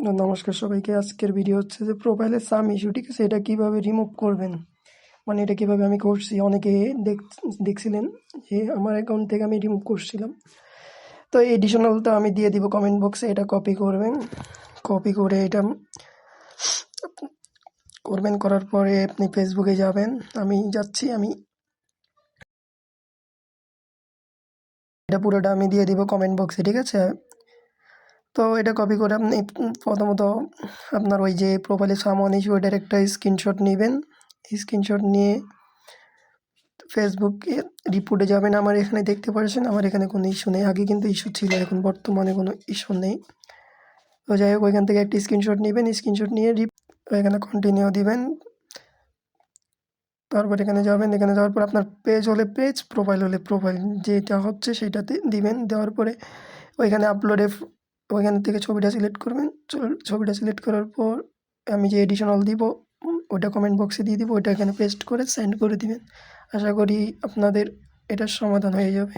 নমস্কার সবাইকে। আজকের ভিডিও হচ্ছে যে প্রোফাইলের সাম ইস্যু, ঠিক আছে? এটা কিভাবে রিমুভ করবেন, মানে এটা কিভাবে আমি করছি। অনেকে দেখছিলেন যে আমার অ্যাকাউন্ট থেকে আমি রিমুভ করছিলাম। তো এই এডিশনালটা আমি দিয়ে দিব কমেন্ট বক্সে। এটা কপি করবেন, কপি করে এটা করবেন। করার পরে আপনি ফেসবুকে যাবেন। আমি যাচ্ছি, আমি এটা পুরোটা আমি দিয়ে দিব কমেন্ট বক্সে, ঠিক আছে? তো এটা কপি করে আপনি প্রথমত আপনার ওই যে প্রোফাইলে সামন ইস্যু ওইটার একটা স্ক্রিনশট নেবেন। স্ক্রিনশট নিয়ে ফেসবুকে রিপোর্টে যাবেন। আমার এখানে দেখতে পাচ্ছেন আমার এখানে কোনো ইস্যু নেই। আগে কিন্তু ইস্যু ছিল, এখন বর্তমানে কোনো ইস্যু নেই। তো যাই হোক, ওইখান থেকে একটি স্ক্রিনশট নেবেন। স্ক্রিনশট নিয়ে এখানে কন্টিনিউ দিবেন। তারপর এখানে যাবেন। এখানে যাওয়ার পর আপনার পেজ হলে পেজ, প্রোফাইল হলে প্রোফাইল, যেটা হচ্ছে সেটাতে দিবেন। দেওয়ার পরে ওইখানে আপলোডে ওইখান থেকে ছবিটা সিলেক্ট করবেন। ছবিটা সিলেক্ট করার পর আমি যে এডিশনাল দিব ওটা কমেন্ট বক্সে দিয়ে দিব। ওইটা এখানে পেস্ট করে সেন্ড করে দিবেন। আশা করি আপনাদের এটার সমাধান হয়ে যাবে।